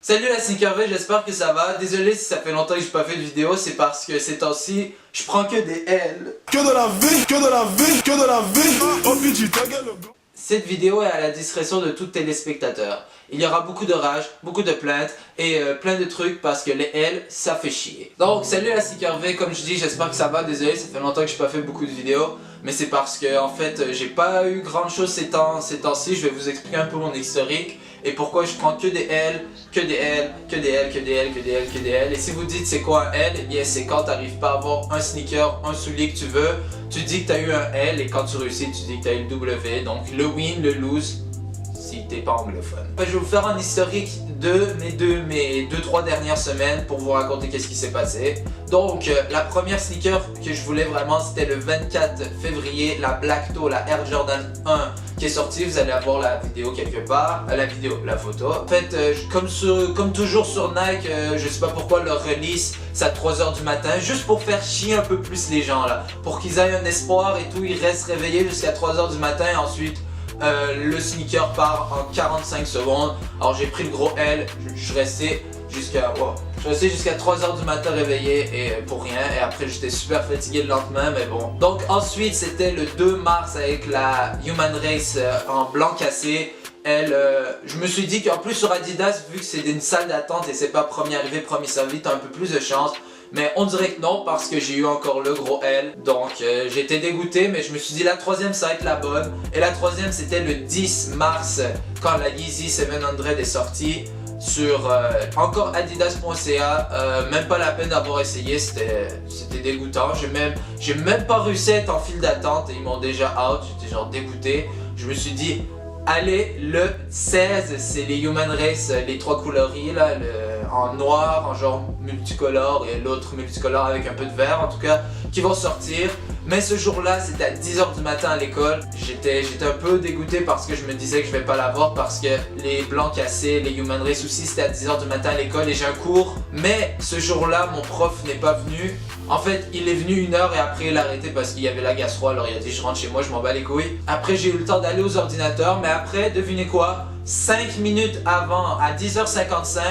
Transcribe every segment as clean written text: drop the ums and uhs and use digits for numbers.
Salut la Sneakerville, j'espère que ça va. Désolé si ça fait longtemps que j'ai pas fait de vidéo, c'est parce que ces temps-ci, je prends que des L. Que de la vie, que de la vie, que de la vie. Oh Fidji, ta gueule. Cette vidéo est à la discrétion de tous téléspectateurs. Il y aura beaucoup de rage, beaucoup de plaintes et plein de trucs parce que les L, ça fait chier. Donc salut la Sneakerville, comme je dis, j'espère que ça va. Désolé, ça fait longtemps que j'ai pas fait beaucoup de vidéos. Mais c'est parce que en fait, j'ai pas eu grande chose ces temps-ci. Je vais vous expliquer un peu mon historique et pourquoi je prends que des L, que des L, que des L, que des L, que des L, que des L. Et si vous dites c'est quoi un L, eh bien c'est quand t'arrives pas à avoir un sneaker, un soulier que tu veux, tu dis que t'as eu un L et quand tu réussis, tu dis que t'as eu le W. Donc le win, le lose, si t'es pas anglophone. Je vais vous faire un historique de mes 2-3 dernières semaines pour vous raconter qu'est-ce qui s'est passé. Donc la première sneaker que je voulais vraiment, c'était le 24 février, la Black Toe, la Air Jordan 1 qui est sortie. Vous allez avoir la vidéo quelque part, la photo. En fait, comme toujours sur Nike, je sais pas pourquoi leur release c'est à 3h du matin, juste pour faire chier un peu plus les gens là, pour qu'ils aient un espoir et tout, ils restent réveillés jusqu'à 3h du matin et ensuite le sneaker part en 45 secondes. Alors j'ai pris le gros L, je restais jusqu'à 3h du matin réveillé et pour rien, et après j'étais super fatigué le lendemain, mais bon. Donc ensuite c'était le 2 mars avec la Human Race en blanc cassé. Je me suis dit qu'en plus sur Adidas, vu que c'est une salle d'attente et c'est pas premier arrivé premier servi, t'as un peu plus de chance. Mais on dirait que non parce que j'ai eu encore le gros L. Donc j'étais dégoûté, mais je me suis dit la troisième ça va être la bonne. Et la troisième c'était le 10 mars quand la Yeezy 700 est sortie sur encore adidas.ca. Même pas la peine d'avoir essayé, c'était dégoûtant. J'ai même pas réussi à être en file d'attente et ils m'ont déjà out, j'étais genre dégoûté. Je me suis dit allez, le 16 c'est les Human Race, les trois coloris là, en noir, en genre multicolore et l'autre multicolore avec un peu de vert en tout cas, qui vont sortir. Mais ce jour-là, c'était à 10h du matin à l'école. J'étais un peu dégoûté parce que je me disais que je vais pas l'avoir parce que les blancs cassés, les Human Race aussi, c'était à 10h du matin à l'école et j'ai un cours. Mais ce jour-là, mon prof n'est pas venu. En fait, il est venu 1 heure et après il a arrêté parce qu'il y avait la gastro. Alors il a dit je rentre chez moi, je m'en bats les couilles. Après j'ai eu le temps d'aller aux ordinateurs, mais après, devinez quoi? 5 minutes avant, à 10h55,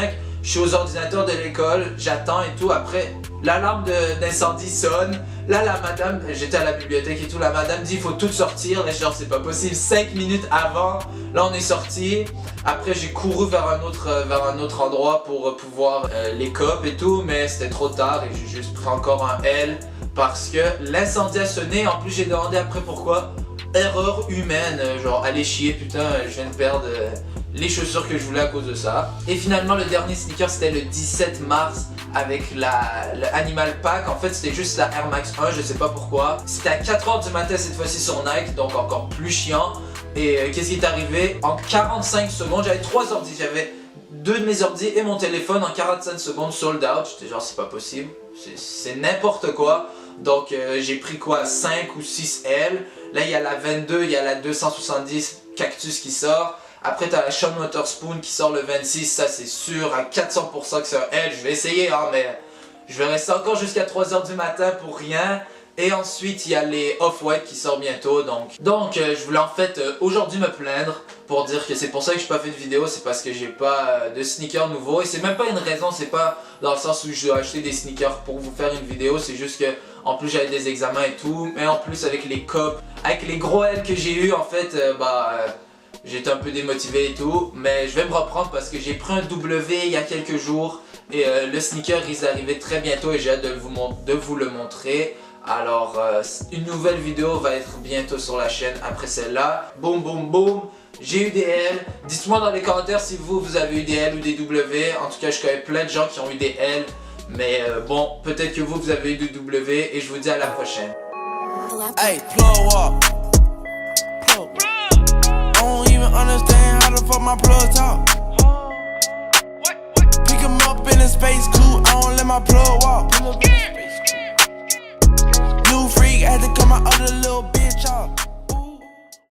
je suis aux ordinateurs de l'école, j'attends et tout. Après, l'alarme d'incendie sonne. Là, la madame, j'étais à la bibliothèque et tout, la madame dit il faut tout sortir. Et genre, c'est pas possible, 5 minutes avant, là on est sorti. Après, j'ai couru vers un autre endroit pour pouvoir les copes et tout, mais c'était trop tard et j'ai juste pris encore un L parce que l'incendie a sonné. En plus, j'ai demandé après pourquoi. Erreur humaine, genre allez chier, putain, je viens de perdre les chaussures que je voulais à cause de ça. Et finalement le dernier sneaker c'était le 17 mars avec le Animal Pack. En fait c'était juste la Air Max 1, je sais pas pourquoi. C'était à 4h du matin cette fois-ci sur Nike, donc encore plus chiant. Et qu'est-ce qui est arrivé? En 45 secondes, j'avais 3 ordi, j'avais 2 de mes ordi et mon téléphone en 45 secondes sold out. J'étais genre c'est pas possible, c'est n'importe quoi. Donc j'ai pris quoi, 5 ou 6 L. Là il y a la 22, il y a la 270 Cactus qui sort. Après t'as la Sean Wotherspoon qui sort le 26, ça c'est sûr à 400% que c'est un L. Je vais essayer hein, mais je vais rester encore jusqu'à 3h du matin pour rien. Et ensuite il y a les Off-White qui sortent bientôt. Donc je voulais en fait aujourd'hui me plaindre pour dire que c'est pour ça que je n'ai pas fait de vidéo. C'est parce que j'ai pas de sneakers nouveaux. Et c'est même pas une raison, c'est pas dans le sens où je dois acheter des sneakers pour vous faire une vidéo. C'est juste que en plus j'avais des examens et tout. Mais en plus avec les copes, avec les gros L que j'ai eu en fait j'étais un peu démotivé et tout. Mais je vais me reprendre parce que j'ai pris un W il y a quelques jours. Et le sneaker risque d'arriver très bientôt et j'ai hâte de vous le montrer. Alors une nouvelle vidéo va être bientôt sur la chaîne après celle-là. Boum boum boum. J'ai eu des L. Dites-moi dans les commentaires si vous avez eu des L ou des W. En tout cas je connais plein de gens qui ont eu des L. Mais bon, peut-être que vous avez eu des W. Et je vous dis à la prochaine. Hey, plug up. I don't even understand how the fuck my plug talk. Pick him up in a space coupe, I don't let my plug walk. New freak, had to cut my other little bitch off.